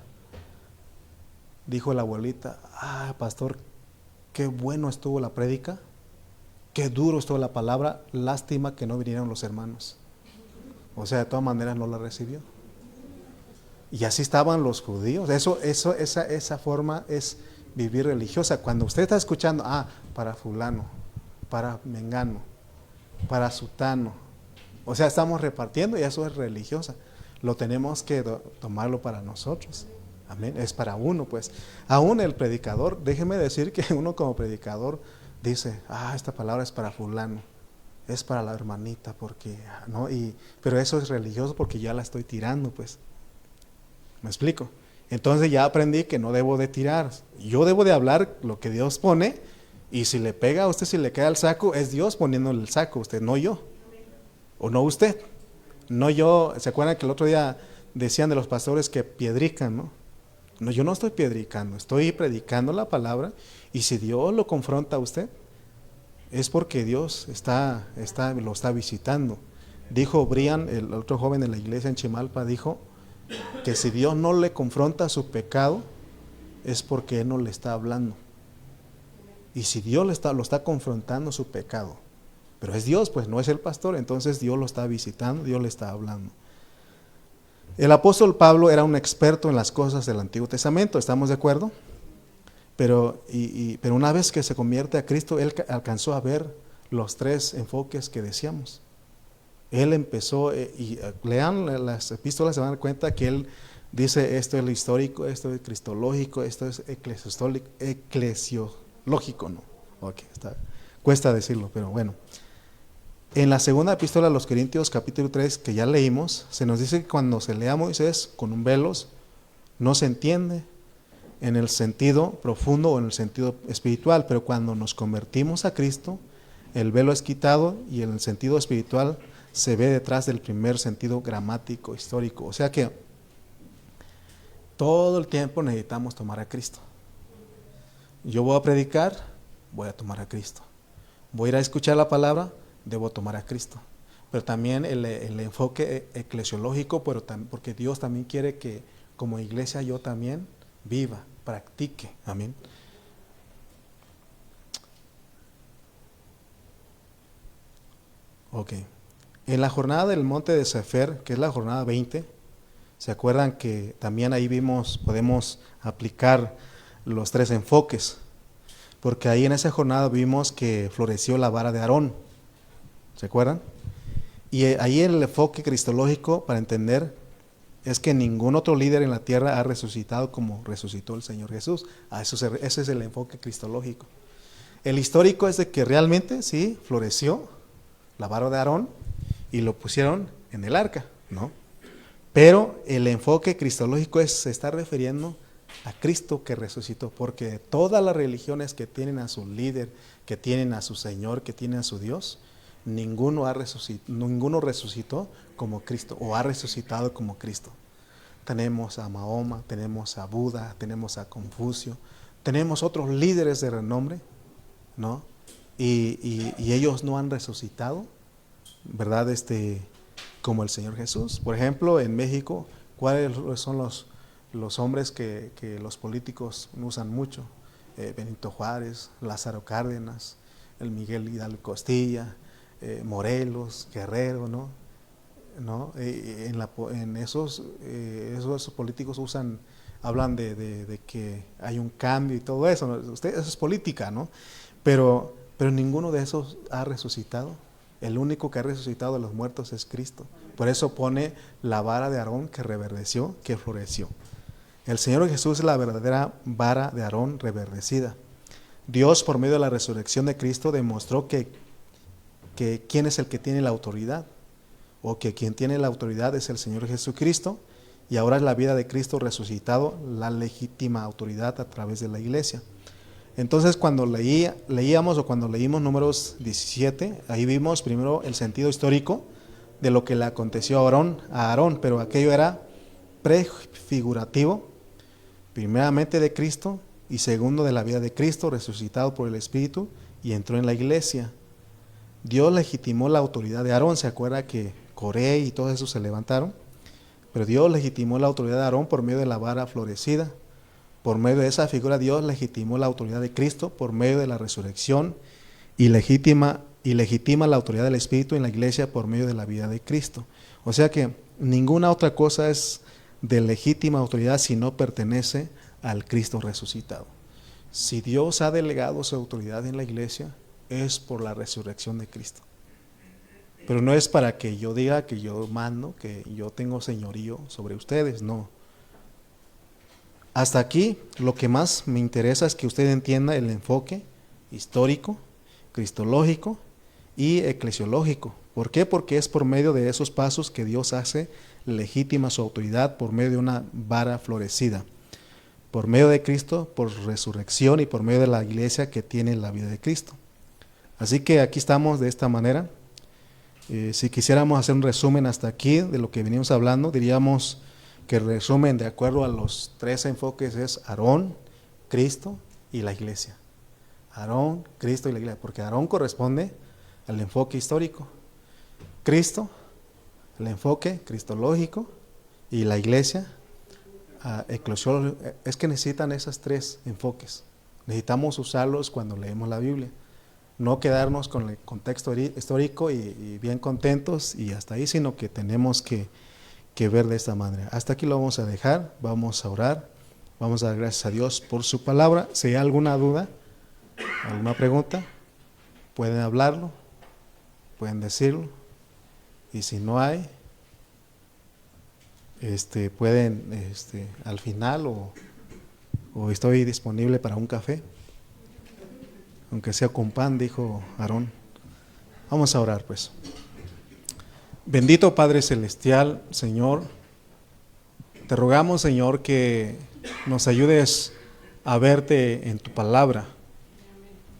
dijo la abuelita, pastor, qué bueno estuvo la prédica, qué duro estuvo la palabra, lástima que no vinieron los hermanos. O sea, de todas maneras no la recibió. Y así estaban los judíos. Esa forma es vivir religiosa. Cuando usted está escuchando, para fulano, para mengano, para sutano, o sea, estamos repartiendo, y eso es religiosa. Lo tenemos que tomarlo para nosotros. Amén. Es para uno, pues. Aún el predicador, déjeme decir que uno como predicador dice, esta palabra es para fulano, es para la hermanita, porque, ¿no? Pero eso es religioso porque ya la estoy tirando, pues. ¿Me explico? Entonces ya aprendí que no debo de tirar. Yo debo de hablar lo que Dios pone, Y si le pega a usted, si le queda el saco, es Dios poniéndole el saco, usted, no yo. O no usted. No yo. ¿Se acuerdan que el otro día decían de los pastores que piedrican, no? No, yo no estoy piedricando, estoy predicando la palabra. Y si Dios lo confronta a usted, es porque Dios lo está visitando. Dijo Brian, el otro joven de la iglesia en Chimalpa, dijo que si Dios no le confronta su pecado, es porque Él no le está hablando. Y si Dios lo está confrontando su pecado, pero es Dios, pues no es el pastor, entonces Dios lo está visitando, Dios le está hablando. El apóstol Pablo era un experto en las cosas del Antiguo Testamento, ¿estamos de acuerdo? Pero una vez que se convierte a Cristo, él alcanzó a ver los tres enfoques que decíamos. Él empezó, lean las epístolas, se van a dar cuenta que él dice: esto es lo histórico, esto es cristológico, esto es eclesiológico, ¿no? Okay, cuesta decirlo, pero bueno. En la segunda epístola a los Corintios, capítulo 3, que ya leímos, se nos dice que cuando se lea a Moisés con un velos, no se entiende en el sentido profundo o en el sentido espiritual, pero cuando nos convertimos a Cristo, el velo es quitado y en el sentido espiritual se ve detrás del primer sentido gramático, histórico. O sea que todo el tiempo necesitamos tomar a Cristo. Yo voy a predicar, voy a tomar a Cristo. Voy a ir a escuchar la palabra, debo tomar a Cristo. Pero también el enfoque eclesiológico, porque Dios también quiere que como iglesia yo también viva, practique. Amén. Ok. En la jornada del monte de Sefer, que es la jornada 20, ¿se acuerdan que también ahí podemos aplicar los tres enfoques? Porque ahí en esa jornada vimos que floreció la vara de Aarón. ¿Se acuerdan? Y ahí el enfoque cristológico, para entender, es que ningún otro líder en la tierra ha resucitado como resucitó el Señor Jesús. Ese es el enfoque cristológico. El histórico es de que realmente sí floreció la vara de Aarón y lo pusieron en el arca, ¿no? Pero el enfoque cristológico se está refiriendo a Cristo que resucitó, porque todas las religiones que tienen a su líder, que tienen a su Señor, que tienen a su Dios, ninguno resucitó como Cristo o ha resucitado como Cristo. Tenemos a Mahoma, tenemos a Buda, tenemos a Confucio, tenemos otros líderes de renombre, ¿no? Y ellos no han resucitado, ¿verdad? Como el Señor Jesús. Por ejemplo, en México, ¿cuáles son los hombres que los políticos usan mucho? Benito Juárez, Lázaro Cárdenas, el Miguel Hidalgo Costilla, Morelos, Guerrero, ¿no? En esos políticos hablan de que hay un cambio y todo eso, ¿no? Eso es política, ¿no? Pero ninguno de esos ha resucitado. El único que ha resucitado de los muertos es Cristo. Por eso pone la vara de Aarón que reverdeció, que floreció. El Señor Jesús es la verdadera vara de Aarón reverdecida. Dios, por medio de la resurrección de Cristo, demostró que quién es el que tiene la autoridad, o que quien tiene la autoridad es el Señor Jesucristo, y ahora es la vida de Cristo resucitado, la legítima autoridad a través de la iglesia. Entonces cuando leíamos o cuando leímos Números 17, ahí vimos primero el sentido histórico de lo que le aconteció a Aarón, pero aquello era prefigurativo, primeramente de Cristo y segundo de la vida de Cristo resucitado por el Espíritu y entró en la iglesia. Dios legitimó la autoridad de Aarón. ¿Se acuerda que Coré y todo eso se levantaron? Pero Dios legitimó la autoridad de Aarón por medio de la vara florecida. Por medio de esa figura Dios legitimó la autoridad de Cristo por medio de la resurrección y legitima la autoridad del Espíritu en la iglesia por medio de la vida de Cristo. O sea que ninguna otra cosa es de legítima autoridad si no pertenece al Cristo resucitado. Si Dios ha delegado su autoridad en la iglesia, es por la resurrección de Cristo. Pero no es para que yo diga que yo mando, que yo tengo señorío sobre ustedes, no. Hasta aquí lo que más me interesa es que usted entienda el enfoque histórico, cristológico y eclesiológico. ¿Por qué? Porque es por medio de esos pasos que Dios hace legítima su autoridad por medio de una vara florecida. por medio de Cristo, por resurrección y por medio de la iglesia que tiene la vida de Cristo. Así que aquí estamos de esta manera. Si quisiéramos hacer un resumen hasta aquí de lo que venimos hablando, diríamos que el resumen de acuerdo a los 3 enfoques es Aarón, Cristo y la iglesia. Aarón, Cristo y la iglesia, porque Aarón corresponde al enfoque histórico. Cristo, el enfoque cristológico, y la iglesia, eclesiológico. Es que necesitan esos 3 enfoques. Necesitamos usarlos cuando leemos la Biblia. No quedarnos con el contexto histórico y bien contentos y hasta ahí, sino que tenemos que ver de esta manera. Hasta aquí lo vamos a dejar, vamos a orar, vamos a dar gracias a Dios por su palabra. Si hay alguna duda, alguna pregunta, pueden hablarlo, pueden decirlo, y si no hay, pueden al final o estoy disponible para un café, aunque sea con pan, dijo Aarón. Vamos a orar pues. Bendito Padre Celestial, Señor, te rogamos, Señor, que nos ayudes a verte en tu palabra.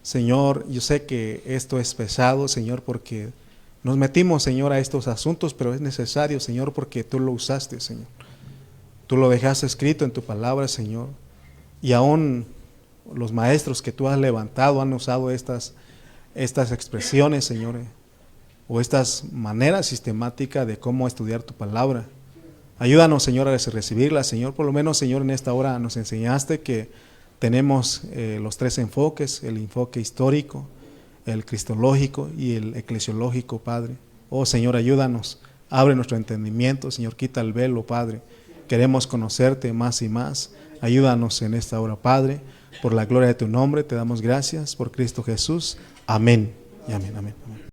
Señor, yo sé que esto es pesado, Señor, porque nos metimos, Señor, a estos asuntos, pero es necesario, Señor, porque tú lo usaste, Señor. Tú lo dejaste escrito en tu palabra, Señor, y aún los maestros que tú has levantado han usado estas expresiones, Señor, o estas maneras sistemáticas de cómo estudiar tu palabra. Ayúdanos, Señor, a recibirla, Señor. Por lo menos, Señor, en esta hora nos enseñaste que tenemos los 3 enfoques: el enfoque histórico, el cristológico y el eclesiológico, Padre. Oh, Señor, ayúdanos, abre nuestro entendimiento, Señor, quita el velo, Padre. Queremos conocerte más y más. Ayúdanos en esta hora, Padre. Por la gloria de tu nombre te damos gracias por Cristo Jesús. Amén y amén, amén, amén.